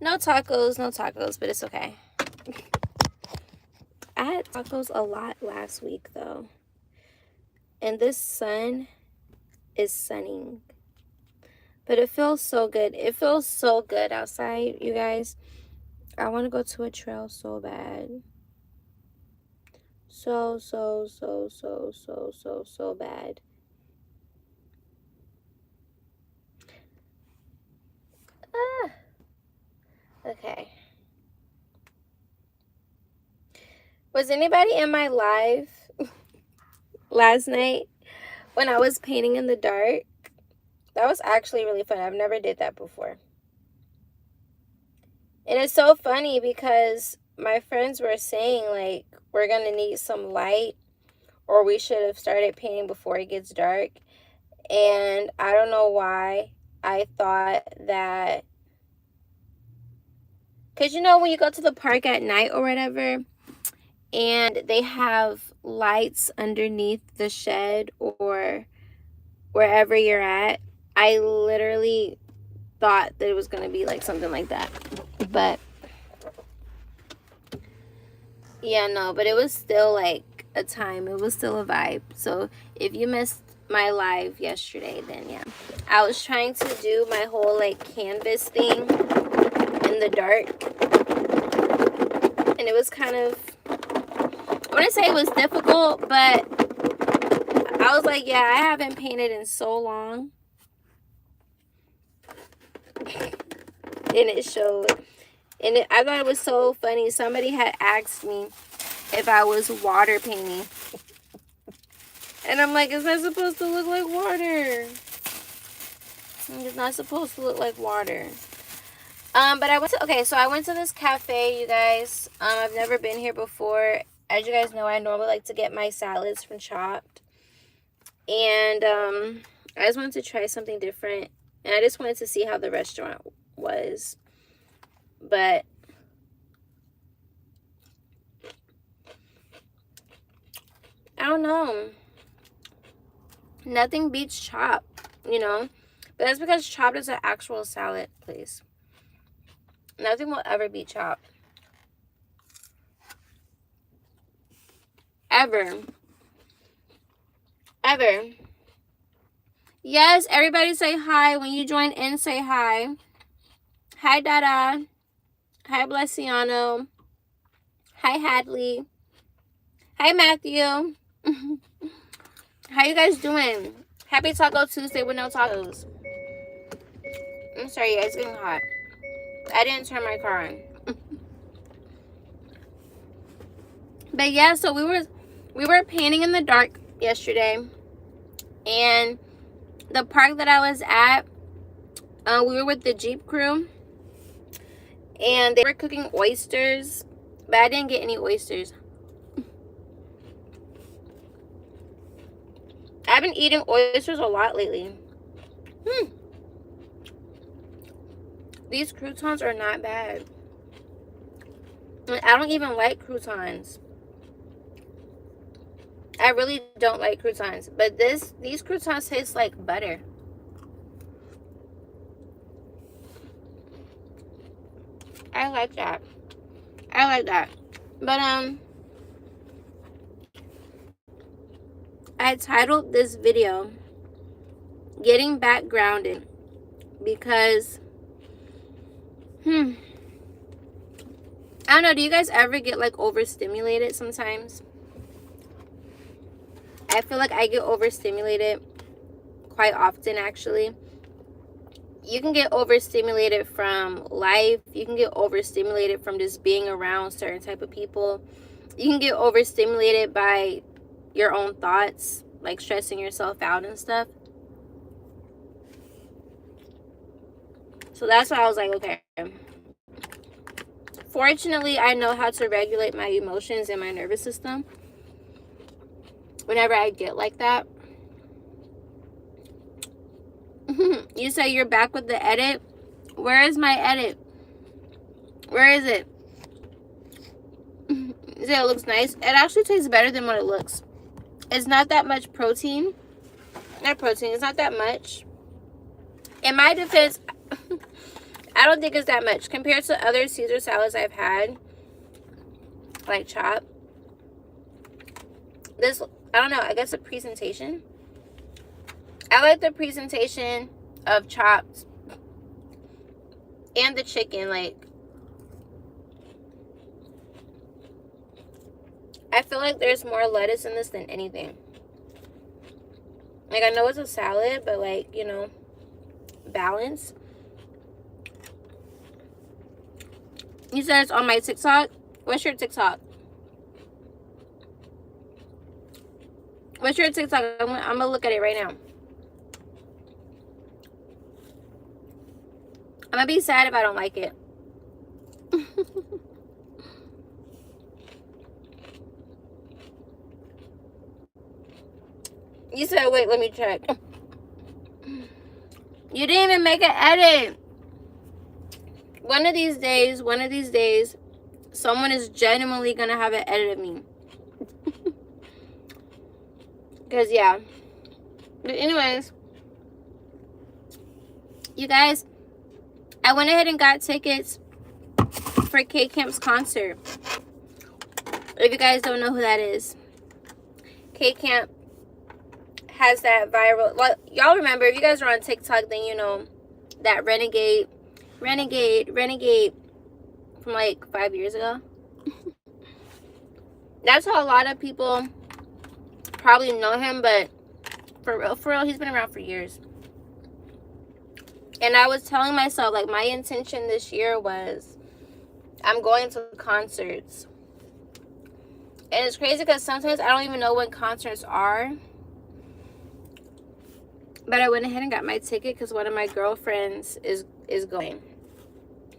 No tacos, no tacos, but it's okay. I had tacos a lot last week though. And this sun is sunning. But it feels so good. It feels so good outside, you guys. I want to go to a trail so bad. So bad. Ah. Okay. Was anybody in my live last night when I was painting in the dark? That was actually really fun. I've never did that before. And it's so funny because my friends were saying, like, we're going to need some light, or we should have started painting before it gets dark. And I don't know why I thought that, because you know when you go to the park at night or whatever, and they have lights underneath the shed or wherever you're at, I literally thought that it was going to be like something like that. But yeah, no, but it was still like a time. It was still a vibe. So if you missed my live yesterday, then yeah, I was trying to do my whole like canvas thing in the dark, and it was kind of, I wouldn't say it was difficult, but I was like, yeah, I haven't painted in so long. And it showed. And I thought it was so funny. Somebody had asked me if I was water painting. And I'm like, it's not supposed to look like water. It's not supposed to look like water. But I went to, so I went to this cafe, you guys. I've never been here before. As you guys know, I normally like to get my salads from Chopped. And I just wanted to try something different. And I just wanted to see how the restaurant was. But I don't know. Nothing beats Chopped, you know. But that's because Chopped is an actual salad place. Nothing will ever beat Chopped. Ever. Ever. Yes, everybody say hi. When you join in, say hi. Hi, Dada. Hi, Blessiano. Hi, Hadley. Hi, Matthew. How you guys doing? Happy Taco Tuesday with no tacos. I'm sorry, yeah, it's getting hot. I didn't turn my car on. But yeah, so we were painting in the dark yesterday, and the park that I was at, we were with the Jeep crew, and they were cooking oysters, but I didn't get any oysters. I've been eating oysters a lot lately. These croutons are not bad. I don't even like croutons. I really don't like croutons, but these croutons taste like butter. I like that. I like that. But I titled this video Getting Back Grounded because I don't know, do you guys ever get like overstimulated sometimes? I feel like I get overstimulated quite often, actually. You can get overstimulated from life. You can get overstimulated from just being around certain type of people. You can get overstimulated by your own thoughts, like stressing yourself out and stuff. So that's why I was like, okay. Fortunately, I know how to regulate my emotions and my nervous system whenever I get like that. You say you're back with the edit. Where is my edit? Where is it? You say it looks nice. It actually tastes better than what it looks. It's not that much protein. Not protein. It's not that much. In my defense, I don't think it's that much compared to other Caesar salads I've had, like chopped. This, I don't know, I guess the presentation. I like the presentation of chopped and the chicken. Like, I feel like there's more lettuce in this than anything. Like, I know it's a salad, but like, you know, balance. You said it's on my TikTok? What's your TikTok? What's your TikTok? I'm gonna look at it right now. I'm gonna be sad if I don't like it. You said, wait, let me check. You didn't even make an edit. One of these days, someone is genuinely gonna have an edit of me. Because, yeah. But anyways, you guys, I went ahead and got tickets for K Camp's concert. If you guys don't know who that is, K Camp has that viral, well, y'all remember, if you guys are on TikTok, then you know that renegade from like 5 years ago. That's how a lot of people probably know him, but for real, he's been around for years. And I was telling myself, like, my intention this year was, I'm going to concerts. And it's crazy because sometimes I don't even know when concerts are. But I went ahead and got my ticket because one of my girlfriends is going.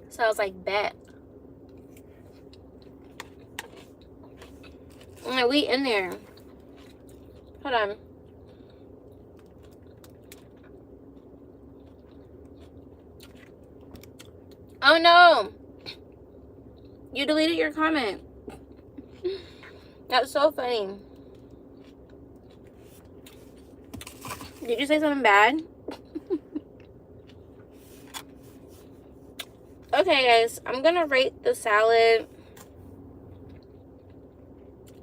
So I was like, bet. And we in there. Hold on. Oh no. You deleted your comment. That's so funny. Did you say something bad? Okay, guys. I'm going to rate the salad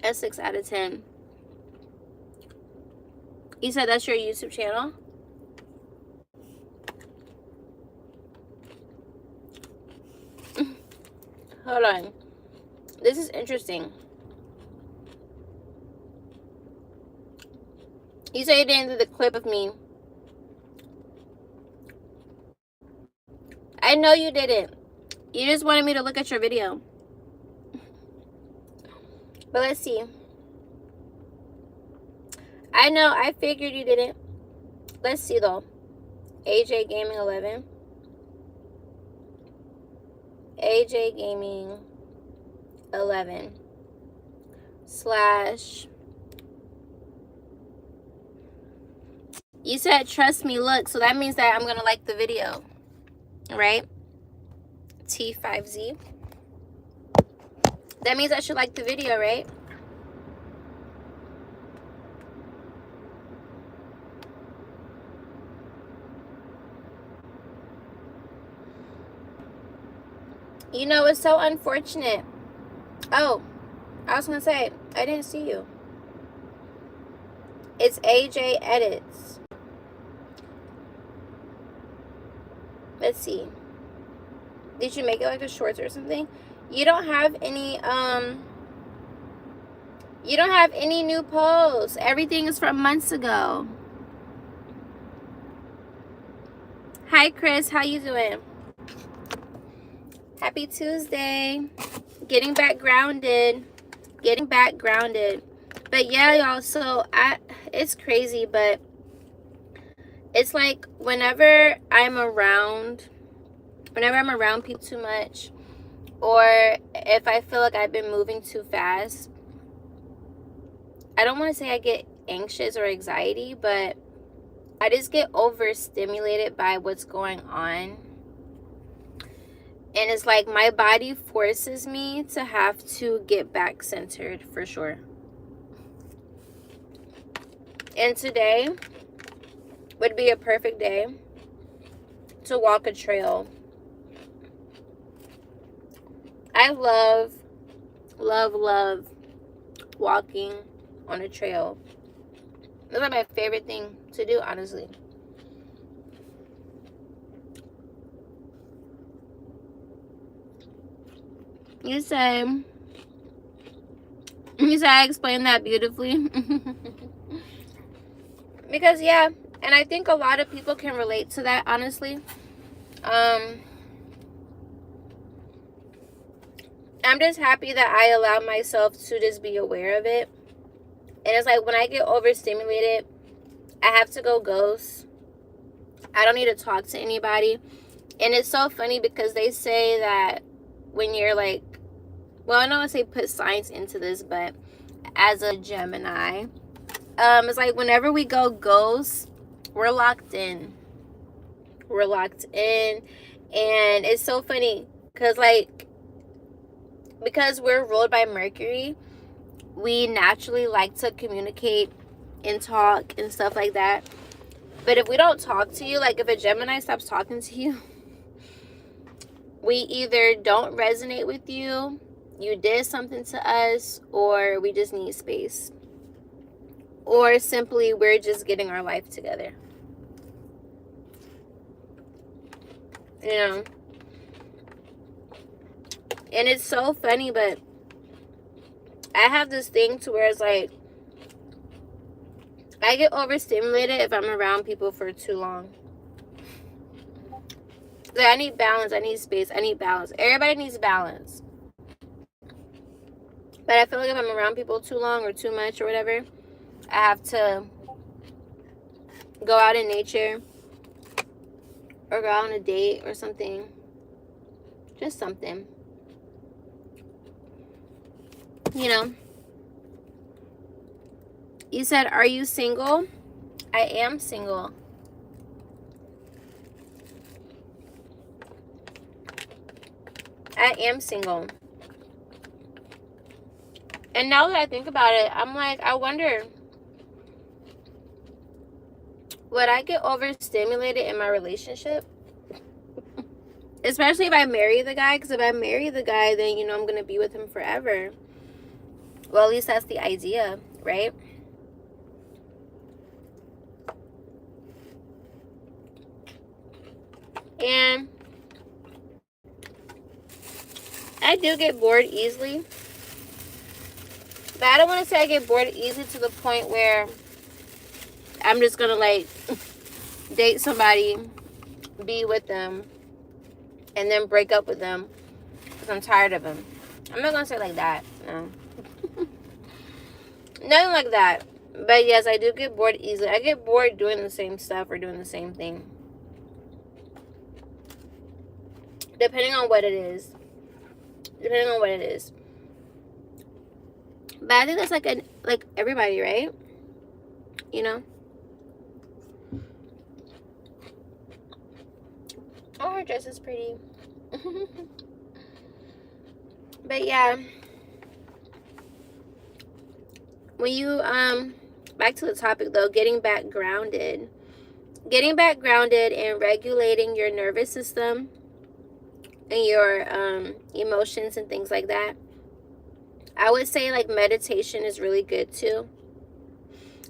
a 6 out of 10. You said that's your YouTube channel? Hold on. This is interesting. You said you didn't do the clip of me. I know you didn't. You just wanted me to look at your video. But let's see. I know, I figured you didn't. Let's see though. AJ Gaming 11. AJ Gaming 11 / you said trust me, look, so that means that I'm gonna like the video, right? T5Z, that means I should like the video, right? You know, it's so unfortunate. Oh, I was gonna say, I didn't see you. It's AJ Edits. Let's see. Did you make it like a shorts or something? You don't have any new posts. Everything is from months ago. Hi Chris, how you doing? Happy Tuesday. Getting back grounded. But yeah, y'all, so it's crazy, but it's like whenever I'm around people too much, or if I feel like I've been moving too fast, I don't want to say I get anxious or anxiety, but I just get overstimulated by what's going on. And it's like my body forces me to have to get back centered for sure. And today would be a perfect day to walk a trail I love, love, love walking on a trail. That's like my favorite thing to do, honestly. You say I explained that beautifully. Because yeah, and I think a lot of people can relate to that, honestly. I'm just happy that I allow myself to just be aware of it. And it's like when I get overstimulated, I have to go ghost. I don't need to talk to anybody. And it's so funny because they say that when you're like, well, I don't want to say put science into this, but as a Gemini, it's like whenever we go ghost, we're locked in. We're locked in. And it's so funny because because we're ruled by Mercury, we naturally like to communicate and talk and stuff like that. But if we don't talk to you, like if a Gemini stops talking to you, we either don't resonate with you, you did something to us, or we just need space. Or simply we're just getting our life together. You know? And it's so funny, but I have this thing to where it's like, I get overstimulated if I'm around people for too long. Like, I need balance, I need space, I need balance. Everybody needs balance. But I feel like if I'm around people too long or too much or whatever, I have to go out in nature or go out on a date or something. Just something. You know? You said, are you single? I am single. I am single. And now that I think about it, I'm like, I wonder, would I get overstimulated in my relationship? Especially if I marry the guy, because if I marry the guy, then, you know, I'm going to be with him forever. Well, at least that's the idea, right? And I do get bored easily. But I don't want to say I get bored easily to the point where I'm just going to, like, date somebody, be with them, and then break up with them because I'm tired of them. I'm not going to say like that. No. Nothing like that. But yes, I do get bored easily. I get bored doing the same stuff or doing the same thing. Depending on what it is. Depending on what it is. But I think that's like everybody, right? You know? Oh, her dress is pretty. But yeah. When you, back to the topic though, getting back grounded. Getting back grounded and regulating your nervous system and your emotions and things like that. I would say like meditation is really good too.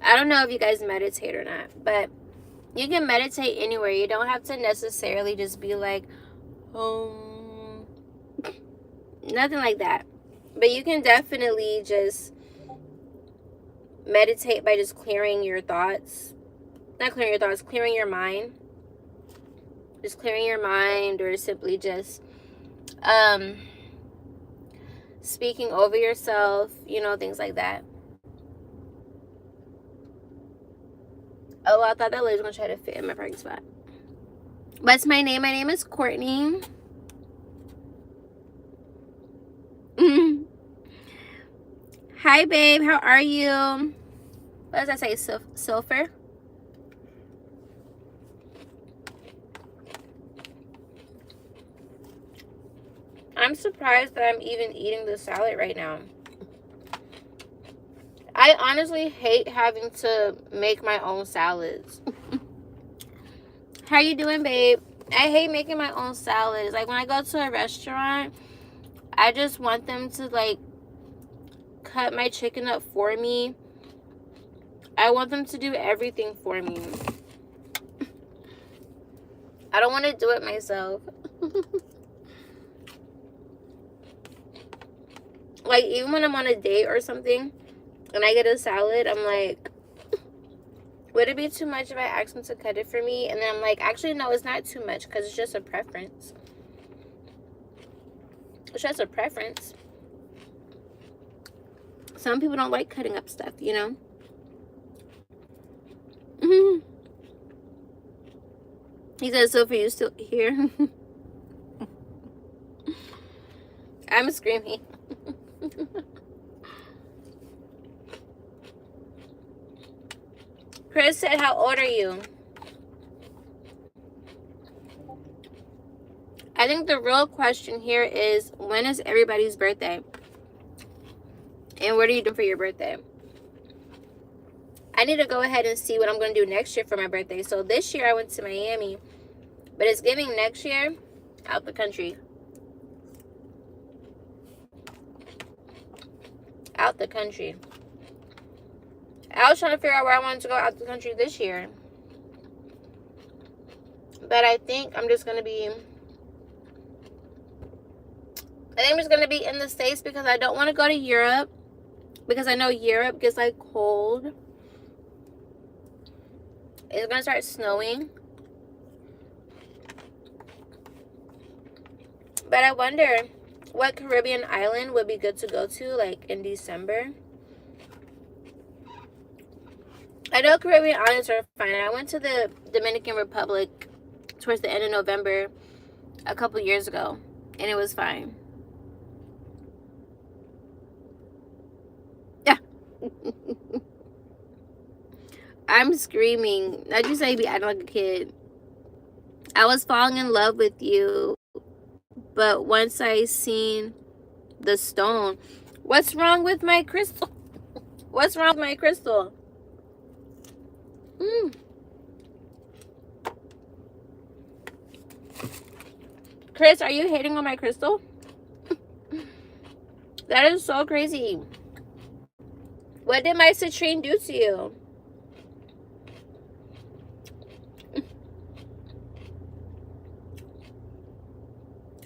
I don't know if you guys meditate or not, but you can meditate anywhere. You don't have to necessarily just be like, nothing like that. But you can definitely just meditate by just clearing your thoughts. Not clearing your thoughts, clearing your mind. Just clearing your mind, or simply just speaking over yourself, you know, things like that. Oh, I thought that lady was going to try to fit in my parking spot. What's my name? My name is Courtney. Hi, babe. How are you? What does that say? Sulfur? I'm surprised that I'm even eating the salad right now. I honestly hate having to make my own salads. How you doing, babe? I hate making my own salads. Like when I go to a restaurant, I just want them to, like, cut my chicken up for me. I want them to do everything for me. I don't want to do it myself. Like, even when I'm on a date or something and I get a salad, I'm like, would it be too much if I ask them to cut it for me? And then I'm like, actually, no, it's not too much because it's just a preference. It's just a preference. Some people don't like cutting up stuff, you know? He said, Sophie, you still here? I'm screaming. Chris said, how old are you? I think the real question here is, when is everybody's birthday? And what are you doing for your birthday? I need to go ahead and see what I'm going to do next year for my birthday. So this year I went to Miami. But it's giving next year out the country. Out the country. I was trying to figure out where I wanted to go out the country this year. But I think I'm just going to be... I think I'm just going to be in the States because I don't want to go to Europe. Because I know Europe gets, like, cold. It's going to start snowing. But I wonder what Caribbean island would be good to go to, like, in December. I know Caribbean islands are fine. I went to the Dominican Republic towards the end of November a couple years ago, and it was fine. Yeah. I'm screaming. Not just say be acting like a kid. I was falling in love with you, but once I seen the stone, what's wrong with my crystal? What's wrong with my crystal? Chris, are you hating on my crystal? That is so crazy. What did my citrine do to you?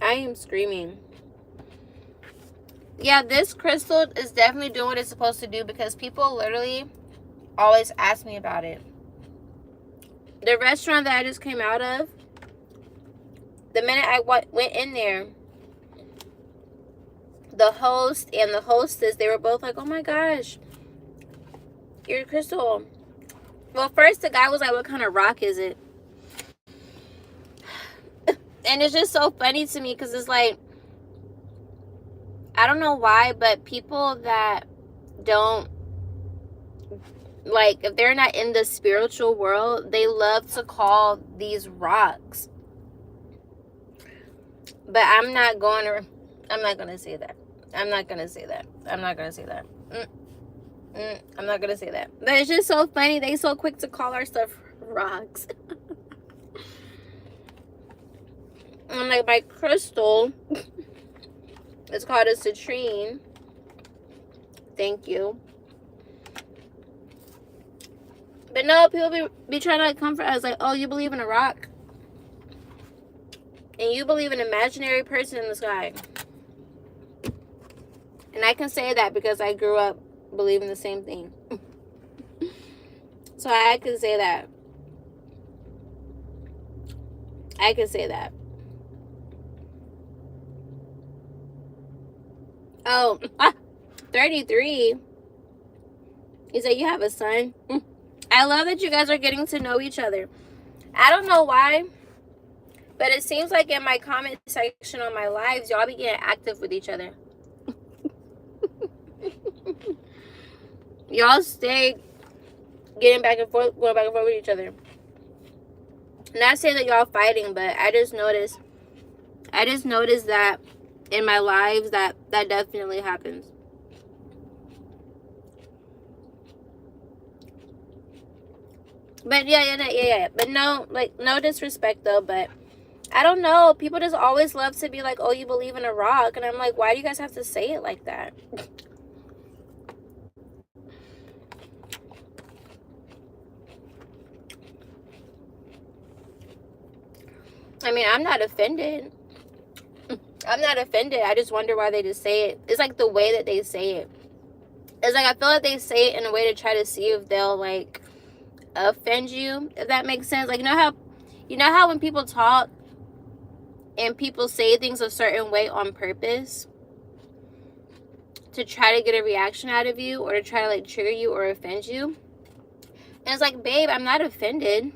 I am screaming. Yeah, this crystal is definitely doing what it's supposed to do because people literally always ask me about it. The restaurant that I just came out of, the minute I went in there, the host and the hostess, they were both like, oh my gosh, your crystal. Well, first the guy was like, what kind of rock is it? And it's just so funny to me because it's like, I don't know why, but people that don't, like, if they're not in the spiritual world, they love to call these rocks. But I'm not going to say that. I'm not going to say that. I'm not going to say that. I'm not going to say that. But it's just so funny. They so quick to call our stuff rocks. I'm like, my crystal, it's called a citrine. Thank you. But no, people be trying to like comfort us. Like, oh, you believe in a rock? And you believe in an imaginary person in the sky. And I can say that because I grew up believing the same thing. So I can say that. I can say that. Oh, 33. You say you have a son. I love that you guys are getting to know each other. I don't know why, but it seems like in my comment section on my lives, y'all be getting active with each other. Y'all stay getting back and forth, going back and forth with each other. Not saying that y'all fighting, but I just noticed that in my lives that definitely happens. But yeah. But no, like, no disrespect though, but I don't know. People just always love to be like, oh, you believe in a rock. And I'm like, why do you guys have to say it like that? I mean, I'm not offended. I'm not offended. I just wonder why they just say it. It's like the way that they say it. It's like I feel like they say it in a way to try to see if they'll like offend you, if that makes sense. Like, you know how when people talk and people say things a certain way on purpose to try to get a reaction out of you or to try to like trigger you or offend you. And it's like, babe, I'm not offended.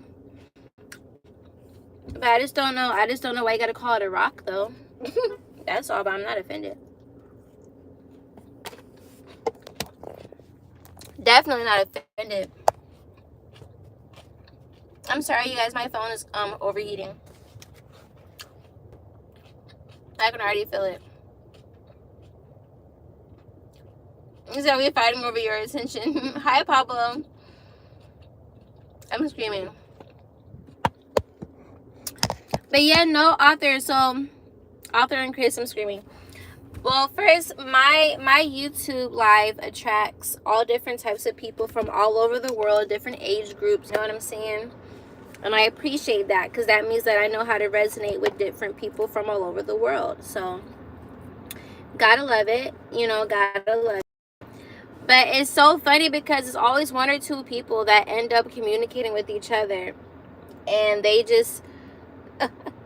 But I just don't know why you gotta call it a rock though. That's all, but I'm not offended. Definitely not offended. I'm sorry, you guys, my phone is overheating. I can already feel it. So we're fighting over your attention. Hi, Pablo. I'm screaming. But yeah, no, author. So, author and Chris, I'm screaming. Well, first, my YouTube live attracts all different types of people from all over the world, different age groups, you know what I'm saying? And I appreciate that because that means that I know how to resonate with different people from all over the world. So, gotta love it. You know, gotta love it. But it's so funny because it's always one or two people that end up communicating with each other. And they just,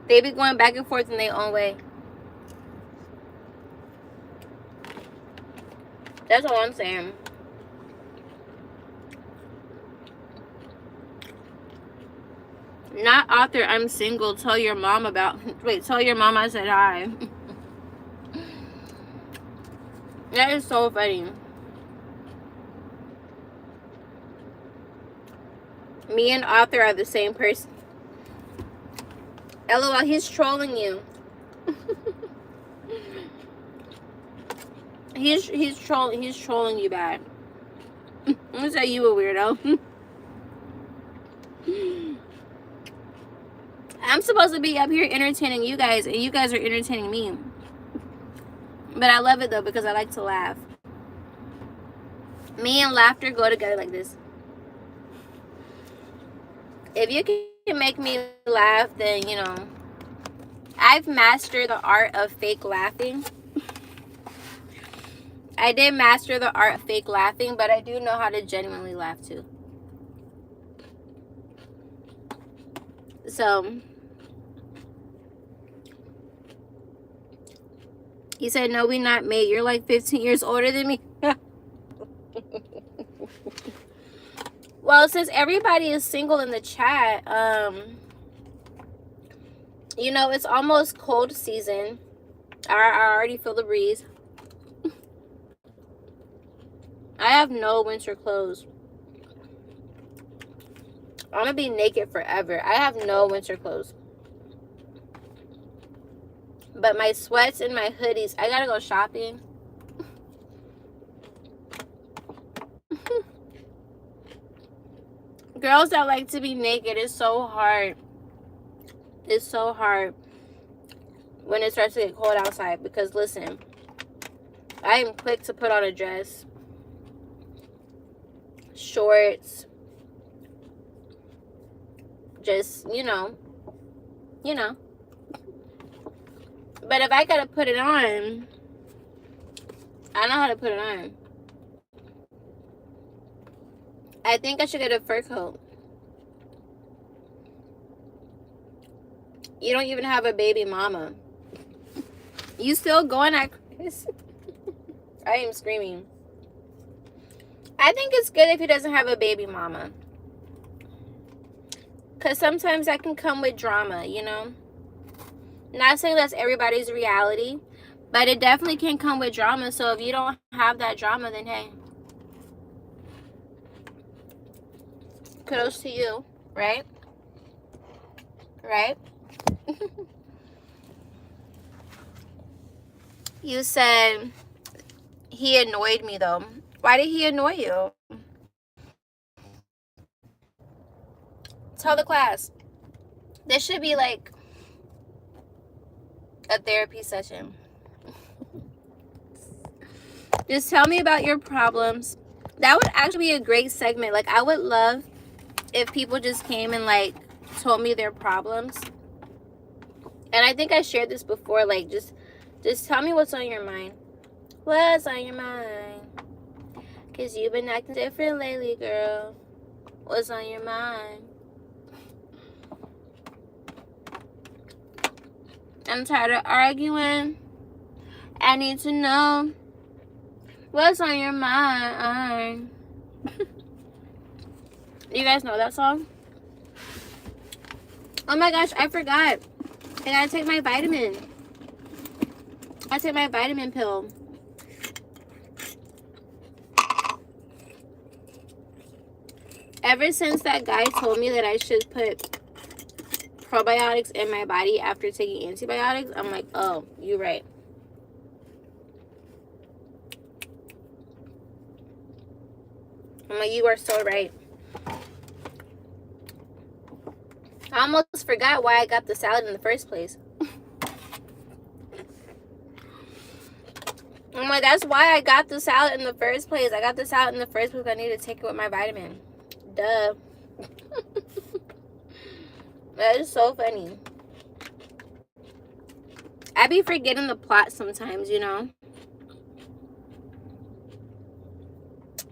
they be going back and forth in their own way. That's all I'm saying. Not author, I'm single. Tell your mom about... Wait, tell your mom I said hi. That is so funny. Me and author are the same person. LOL, he's trolling you. he's trolling you bad. I'm gonna say you a weirdo. I'm supposed to be up here entertaining you guys, and you guys are entertaining me. But I love it though because I like to laugh. Me and laughter go together like this. If you can make me laugh, then, you know, I've mastered the art of fake laughing. I did master the art of fake laughing, but I do know how to genuinely laugh too. So, he said, no, we not mate. You're like 15 years older than me. Well, since everybody is single in the chat, you know, it's almost cold season. I already feel the breeze. I have no winter clothes. I'm gonna be naked forever. I have no winter clothes. But my sweats and my hoodies, I gotta go shopping. Girls that like to be naked, it's so hard. It's so hard when it starts to get cold outside. Because listen, I am quick to put on a dress, shorts, just, you know. But if I gotta put it on, I know how to put it on. I think I should get a fur coat. You don't even have a baby mama. You still going at Chris? I am screaming. I think it's good if he doesn't have a baby mama. Because sometimes that can come with drama, you know? Not saying that's everybody's reality, but it definitely can come with drama. So if you don't have that drama, then hey, kudos to you, right? Right? You said he annoyed me though. Why did he annoy you? Tell the class. This should be like a therapy session. Just tell me about your problems. That would actually be a great segment. Like, I would love if people just came and like told me their problems. And I think I shared this before. Like, just tell me what's on your mind. What's on your mind? Cause you've been acting different lately, girl. What's on your mind? I'm tired of arguing. I need to know what's on your mind. You guys know that song? Oh my gosh, I forgot. I gotta take my vitamin. I take my vitamin pill. Ever since that guy told me that I should put probiotics in my body after taking antibiotics, I'm like, oh, you're right. I'm like, you are so right. I almost forgot why I got the salad in the first place. I'm like, that's why I got the salad in the first place. I got the salad in the first place. I need to take it with my vitamin. Duh. That is so funny. I be forgetting the plot sometimes, you know.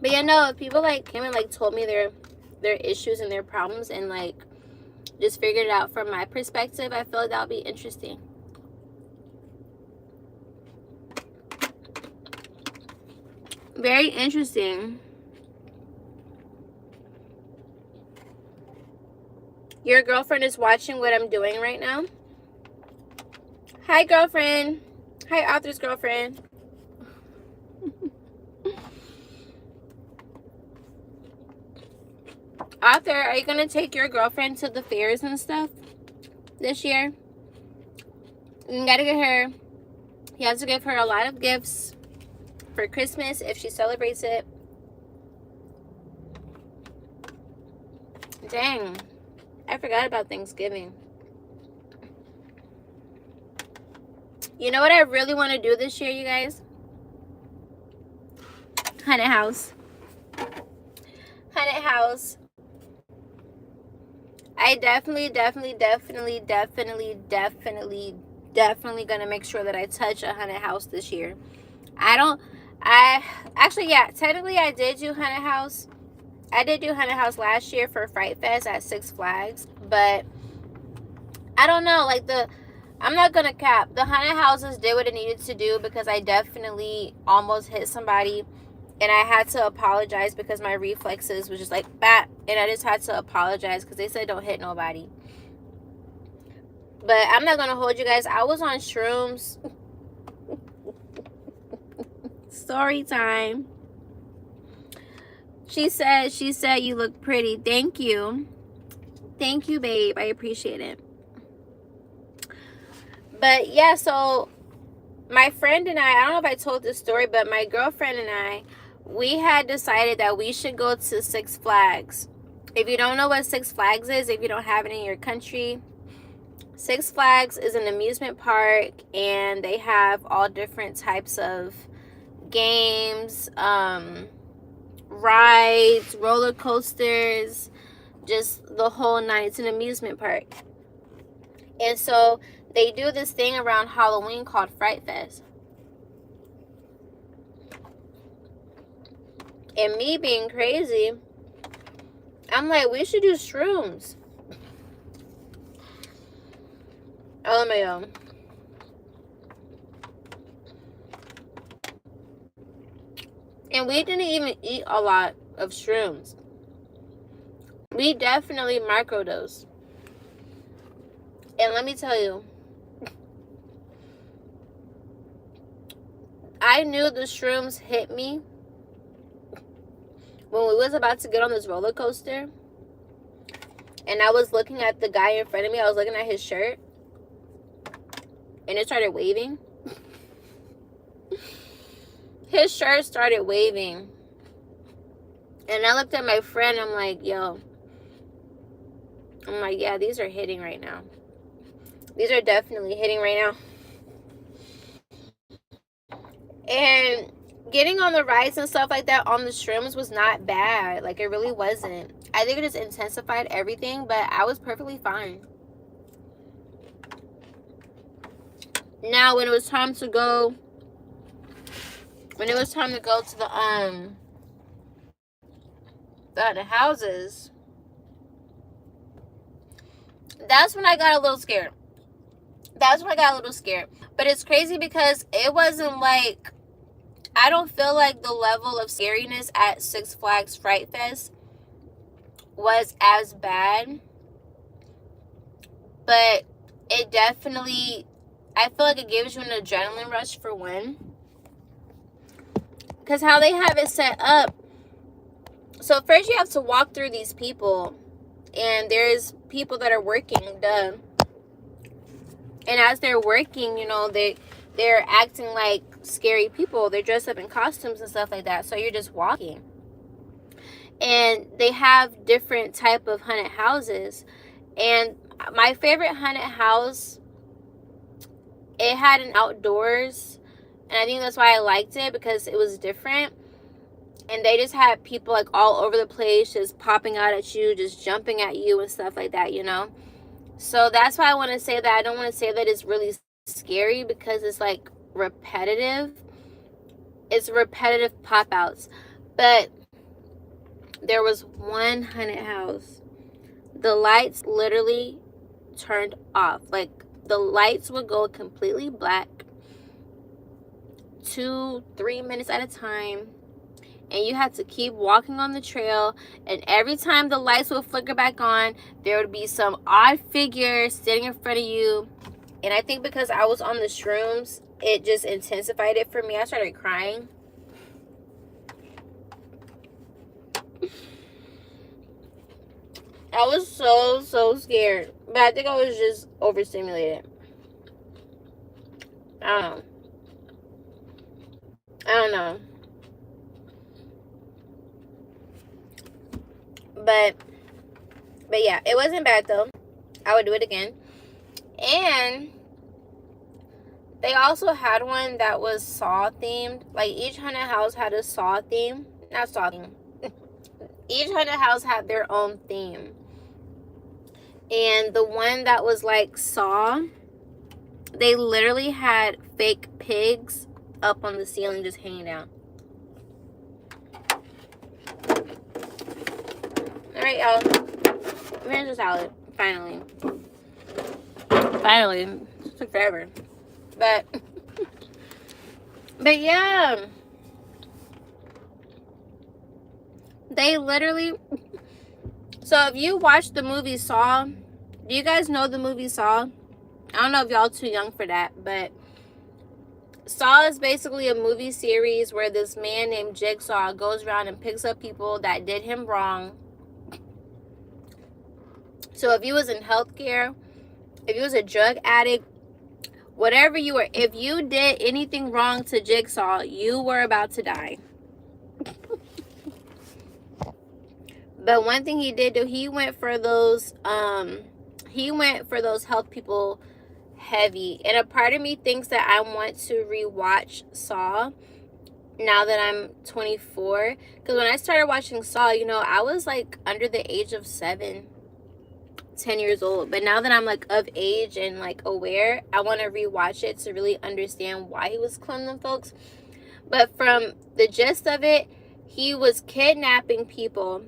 But yeah, no, if people like came and like told me their issues and their problems and like just figured it out from my perspective, I feel like that would be interesting. Very interesting. Your girlfriend is watching what I'm doing right now. Hi, girlfriend. Hi, author's girlfriend. Author, are you going to take your girlfriend to the fairs and stuff this year? You got to get her. You have to give her a lot of gifts for Christmas if she celebrates it. Dang. I forgot about Thanksgiving. You know what I really want to do this year, you guys? Haunted house. Haunted house. I definitely gonna make sure that I touch a haunted house this year. Actually, yeah, technically I did do haunted house. I did do haunted house last year for Fright Fest at Six Flags, but I don't know, like I'm not gonna cap. The haunted houses did what it needed to do because I definitely almost hit somebody. And I had to apologize because my reflexes was just like, bat. And I just had to apologize because they said don't hit nobody. But I'm not going to hold you guys. I was on shrooms. Story time. She said you look pretty. Thank you. Thank you, babe. I appreciate it. But yeah, so my friend and I don't know if I told this story, but my girlfriend and I, we had decided that we should go to Six Flags. If you don't know what Six Flags is, if you don't have it in your country, Six Flags is an amusement park, and they have all different types of games, rides, roller coasters, just the whole night. It's an amusement park. And so they do this thing around Halloween called Fright Fest. And me being crazy, I'm like, we should do shrooms. LMAO. And we didn't even eat a lot of shrooms. We definitely microdosed. And let me tell you, I knew the shrooms hit me when we was about to get on this roller coaster. And I was looking at the guy in front of me. I was looking at his shirt. And it started waving. His shirt started waving. And I looked at my friend. I'm like, yo. I'm like, yeah, these are hitting right now. These are definitely hitting right now. And getting on the rides and stuff like that on the shrooms was not bad. Like, it really wasn't. I think it just intensified everything, but I was perfectly fine. Now, when it was time to go to the houses, that's when I got a little scared. But it's crazy because it wasn't like, I don't feel like the level of scariness at Six Flags Fright Fest was as bad. But it definitely, I feel like it gives you an adrenaline rush for one. Because how they have it set up, so first you have to walk through these people. And there's people that are working, duh. And as they're working, you know, they're acting like scary people. They're dressed up in costumes and stuff like that. So you're just walking. And they have different type of haunted houses. And my favorite haunted house, it had an outdoors. And I think that's why I liked it, because it was different. And they just had people like all over the place, just popping out at you, just jumping at you and stuff like that, you know. So that's why I want to say that. I don't want to say that it's really scary, because it's like repetitive. It's repetitive pop outs. But there was one haunted house. The lights literally turned off. Like, the lights would go completely black 2-3 minutes at a time. And you had to keep walking on the trail. And every time the lights would flicker back on, there would be some odd figure sitting in front of you. And I think because I was on the shrooms, it just intensified it for me. I started crying. I was so scared. But I think I was just overstimulated. I don't know. But yeah, it wasn't bad though. I would do it again. And they also had one that was Saw themed. Like, each haunted house had a Saw theme. Not Saw theme. Each haunted house had their own theme. And the one that was like Saw, they literally had fake pigs up on the ceiling just hanging down. Alright, y'all. Here's the salad. Finally. It took forever. But yeah. They literally... So if you watch the movie Saw, do you guys know the movie Saw? I don't know if y'all too young for that, but Saw is basically a movie series where this man named Jigsaw goes around and picks up people that did him wrong. So if you was in healthcare, if you was a drug addict, whatever you were, if you did anything wrong to Jigsaw, you were about to die. But one thing he did do, he went for those health people heavy. And a part of me thinks that I want to rewatch Saw now that I'm 24. Because when I started watching Saw, you know, I was like under the age of 10 years old. But now that I'm like of age and like aware, I want to rewatch it to really understand why he was killing them folks. But from the gist of it, he was kidnapping people.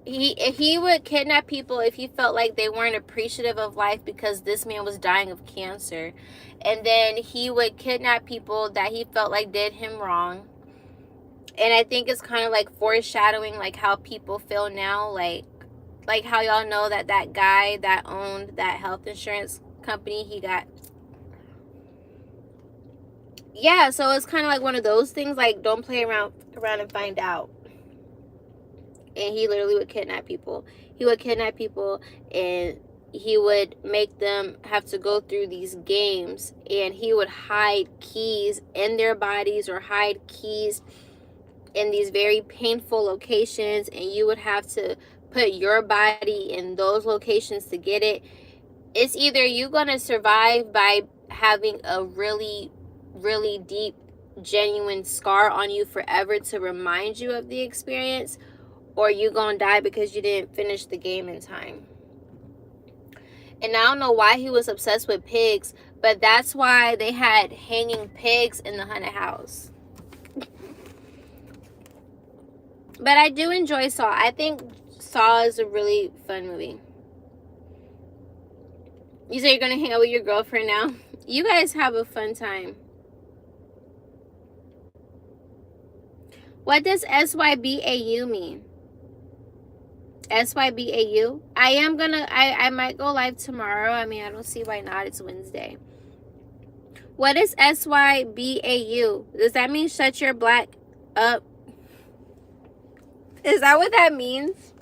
He would kidnap people if he felt like they weren't appreciative of life because this man was dying of cancer. And then he would kidnap people that he felt like did him wrong. And I think it's kind of like foreshadowing like how people feel now, like how y'all know that guy that owned that health insurance company, he got... Yeah, so it's kind of like one of those things, like, don't play around and find out. And he literally would kidnap people. He would kidnap people and he would make them have to go through these games. And he would hide keys in their bodies or hide keys in these very painful locations. And you would have to put your body in those locations to get it. It's either you're going to survive by having a really really deep, genuine scar on you forever to remind you of the experience, or you gonna die because you didn't finish the game in time. And I don't know why he was obsessed with pigs, but that's why they had hanging pigs in the haunted house. But I do enjoy Saw. I think Saw is a really fun movie. You say you're gonna hang out with your girlfriend now? You guys have a fun time. What does SYBAU mean? SYBAU? I might go live tomorrow. I mean, I don't see why not. It's Wednesday. What is SYBAU? Does that mean shut your black up? Is that what that means?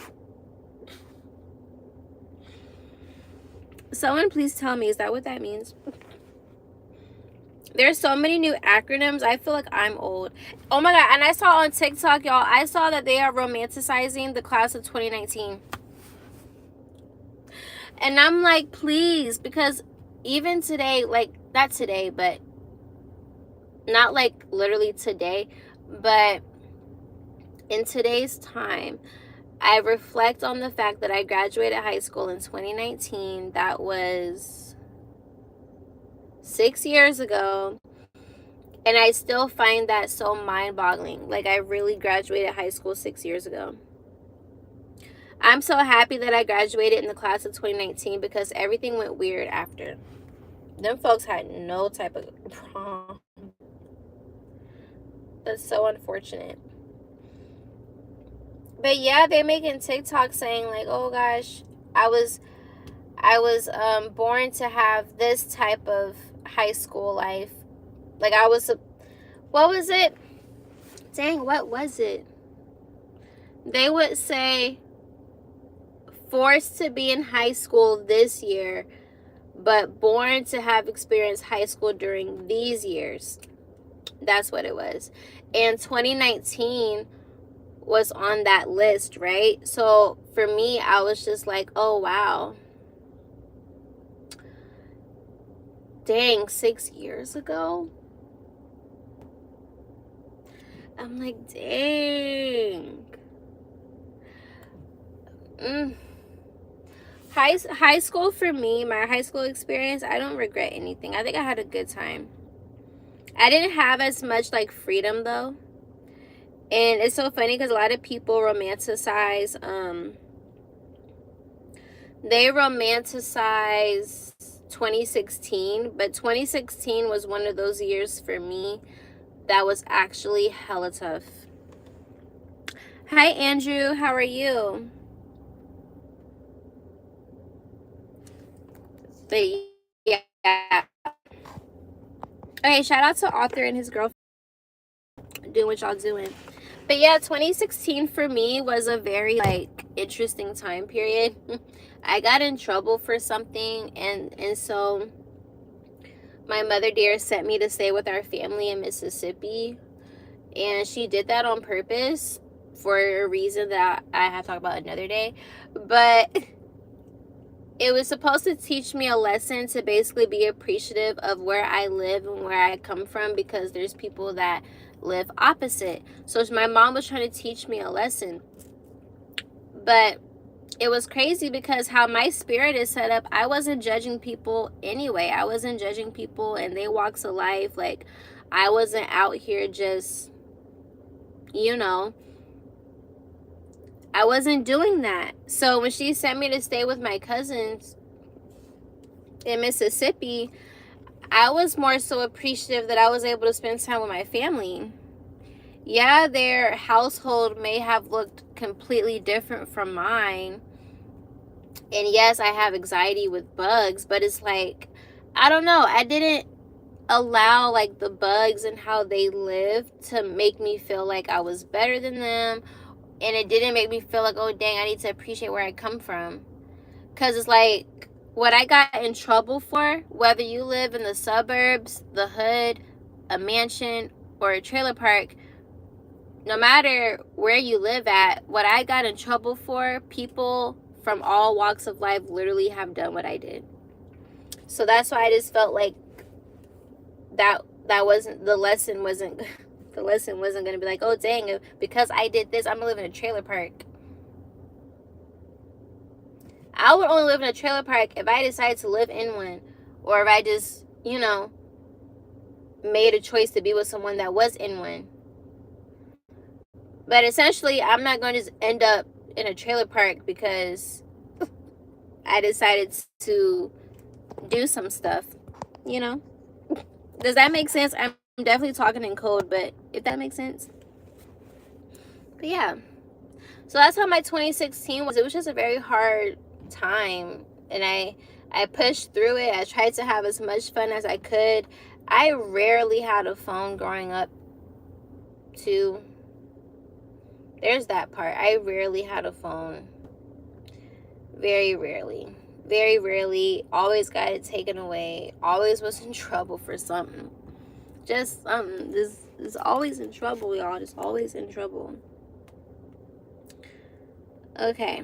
Someone please tell me, is that what that means? There's so many new acronyms. I feel like I'm old. Oh my God. And I saw on TikTok, y'all, I saw that they are romanticizing the class of 2019. And I'm like, please, because even today, like, not today, but not like literally today, but in today's time, I reflect on the fact that I graduated high school in 2019. That was 6 years ago. And I still find that so mind-boggling. Like, I really graduated high school 6 years ago. I'm so happy that I graduated in the class of 2019 because everything went weird after. Them folks had no type of prom. That's so unfortunate. But yeah, they're making TikTok saying like, oh gosh, I was born to have this type of high school life. Like what was it? Dang, what was it? They would say forced to be in high school this year, but born to have experienced high school during these years. That's what it was. And 2019 was on that list, right? So for me, I was just like, oh wow. Dang, 6 years ago? I'm like, dang. High school for me, my high school experience, I don't regret anything. I think I had a good time. I didn't have as much like freedom though. And it's so funny because a lot of people romanticize, they romanticize 2016, but 2016 was one of those years for me that was actually hella tough. Hi, Andrew. How are you? But yeah. Okay, shout out to Arthur and his girlfriend doing what y'all doing. But yeah, 2016 for me was a very like interesting time period. I got in trouble for something, and so my mother dear sent me to stay with our family in Mississippi, and she did that on purpose for a reason that I have to talk about another day. But it was supposed to teach me a lesson to basically be appreciative of where I live and where I come from, because there's people that live opposite. So my mom was trying to teach me a lesson. But it was crazy because how my spirit is set up, I wasn't judging people anyway. I wasn't judging people and their walks of life. Like, I wasn't out here just, you know, I wasn't doing that. So when she sent me to stay with my cousins in Mississippi, I was more so appreciative that I was able to spend time with my family. Yeah, their household may have looked completely different from mine. And yes, I have anxiety with bugs, but it's like, I don't know. I didn't allow like the bugs and how they live to make me feel like I was better than them. And it didn't make me feel like, oh, dang, I need to appreciate where I come from. Because it's like, what I got in trouble for, whether you live in the suburbs, the hood, a mansion, or a trailer park, no matter where you live at, what I got in trouble for, people from all walks of life literally have done what I did. So that's why I just felt like that wasn't the lesson wasn't the lesson wasn't going to be like, oh dang, because I did this, I'm gonna live in a trailer park. I would only live in a trailer park if I decided to live in one, or if I just, you know, made a choice to be with someone that was in one. But essentially, I'm not going to just end up in a trailer park because I decided to do some stuff, you know? Does that make sense? I'm definitely talking in code, but if that makes sense. But yeah. So that's how my 2016 was. It was just a very hard time. And I pushed through it. I tried to have as much fun as I could. I rarely had a phone growing up, too. There's that part. I rarely had a phone. Very rarely. Very rarely. Always got it taken away. Always was in trouble for something. Just something. This is always in trouble, y'all. Just always in trouble. Okay.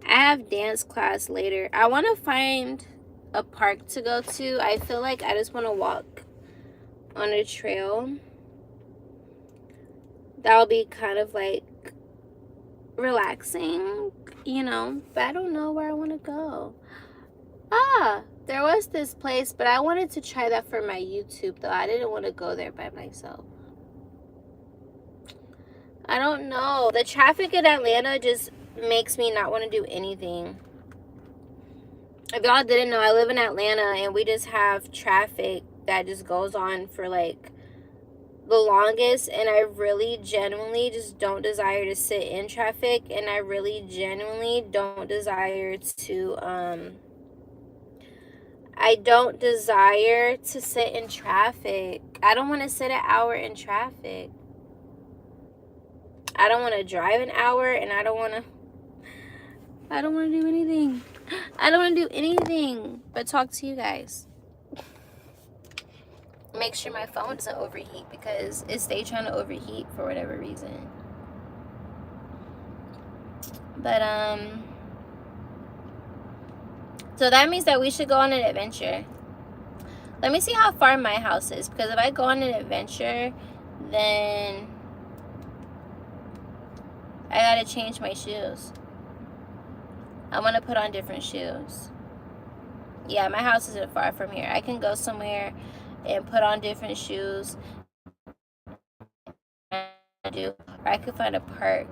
I have dance class later. I want to find a park to go to. I feel like I just want to walk on a trail. That'll be kind of like relaxing, you know, but I don't know where I want to go. There was this place, but I wanted to try that for my YouTube though. I didn't want to go there by myself. I don't know. The traffic in Atlanta just makes me not want to do anything. If y'all didn't know, I live in Atlanta and we just have traffic that just goes on for like the longest, and I really genuinely just don't desire to sit in traffic, and I really genuinely don't desire to I don't desire to sit in traffic. I don't want to sit an hour in traffic. I don't want to drive an hour, and I don't want to do anything. I don't want to do anything but talk to you guys. Make sure my phone doesn't overheat because it stays trying to overheat for whatever reason. But so that means that we should go on an adventure. Let me see how far my house is, because if I go on an adventure, then I gotta change my shoes. I want to put on different shoes. Yeah, my house isn't far from here. I can go somewhere and put on different shoes. Or I could find a park.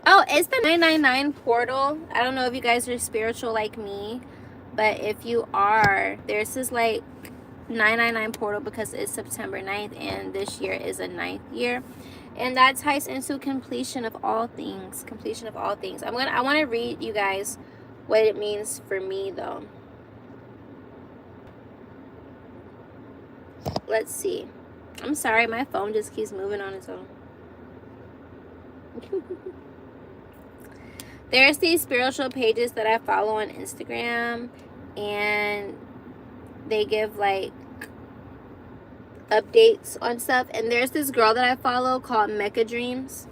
Oh, it's the 999 portal. I don't know if you guys are spiritual like me, but if you are, there's this like 999 portal because it's September 9th and this year is a 9th year. And that ties into completion of all things. Completion of all things. I want to read you guys what it means for me though. Let's see. I'm sorry, my phone just keeps moving on its own. There's these spiritual pages that I follow on Instagram, and they give like updates on stuff. And there's this girl that I follow called Mecca Dreams,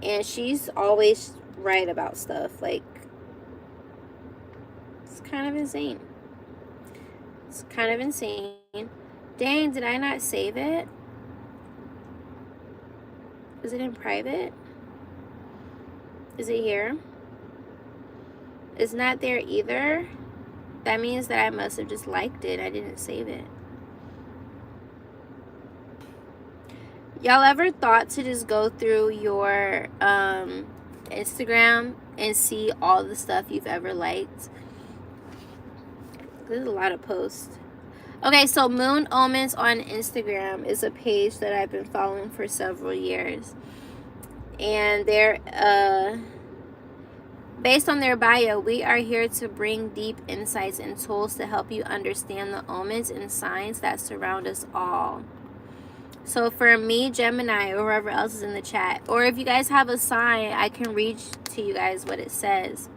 and she's always right about stuff. Like, it's kind of insane. It's kind of insane. Dang, did I not save it? Is it in private? Is it here? It's not there either. That means that I must have just liked it. I didn't save it. Y'all ever thought to just go through your Instagram and see all the stuff you've ever liked? There's a lot of posts. Okay, so Moon Omens on Instagram is a page that I've been following for several years. And they're based on their bio, we are here to bring deep insights and tools to help you understand the omens and signs that surround us all. So for me, Gemini, or whoever else is in the chat, or if you guys have a sign, I can read to you guys what it says.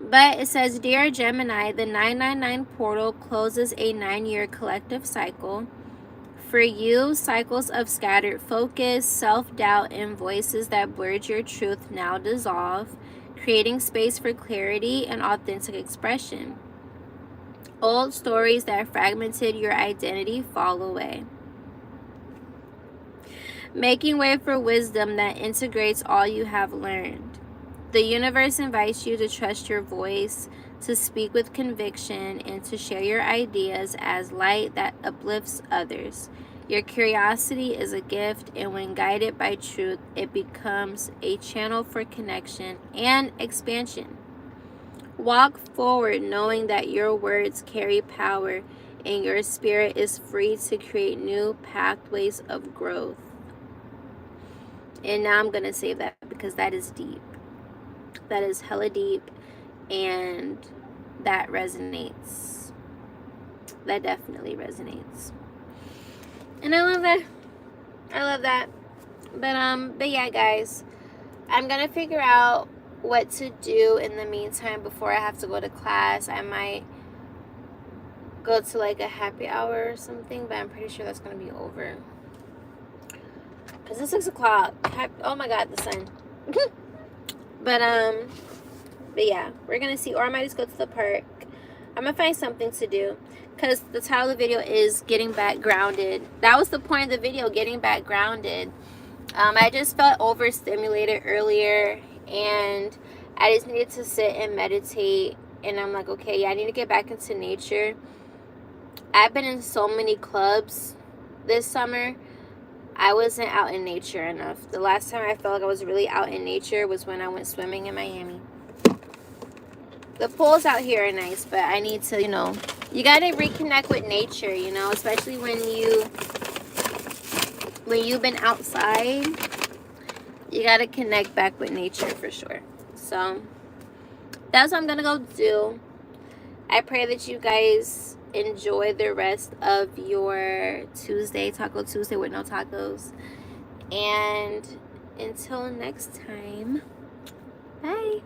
But it says, Dear Gemini, the 999 portal closes a 9-year collective cycle. For you, cycles of scattered focus, self-doubt, and voices that blurred your truth now dissolve, creating space for clarity and authentic expression. Old stories that fragmented your identity fall away, making way for wisdom that integrates all you have learned. The universe invites you to trust your voice, to speak with conviction, and to share your ideas as light that uplifts others. Your curiosity is a gift, and when guided by truth, it becomes a channel for connection and expansion. Walk forward knowing that your words carry power and your spirit is free to create new pathways of growth. And now I'm going to save that because that is deep. That is hella deep, and that resonates. That definitely resonates. And I love that. I love that. But yeah, guys, I'm going to figure out what to do in the meantime before I have to go to class. I might go to like a happy hour or something, but I'm pretty sure that's going to be over. Because it's 6 o'clock. Oh my God, the sun. But yeah, we're going to see. Or I might just go to the park. I'm going to find something to do. Because the title of the video is Getting Back Grounded. That was the point of the video, getting back grounded. I just felt overstimulated earlier. And I just needed to sit and meditate. And I'm like, okay, yeah, I need to get back into nature. I've been in so many clubs this summer. I wasn't out in nature enough. The last time I felt like I was really out in nature was when I went swimming in Miami. The pools out here are nice, but I need to, you know, you got to reconnect with nature, you know, especially when you've been outside. You got to connect back with nature for sure. So that's what I'm going to go do. I pray that you guys enjoy the rest of your Tuesday, Taco Tuesday with no tacos. And until next time, bye.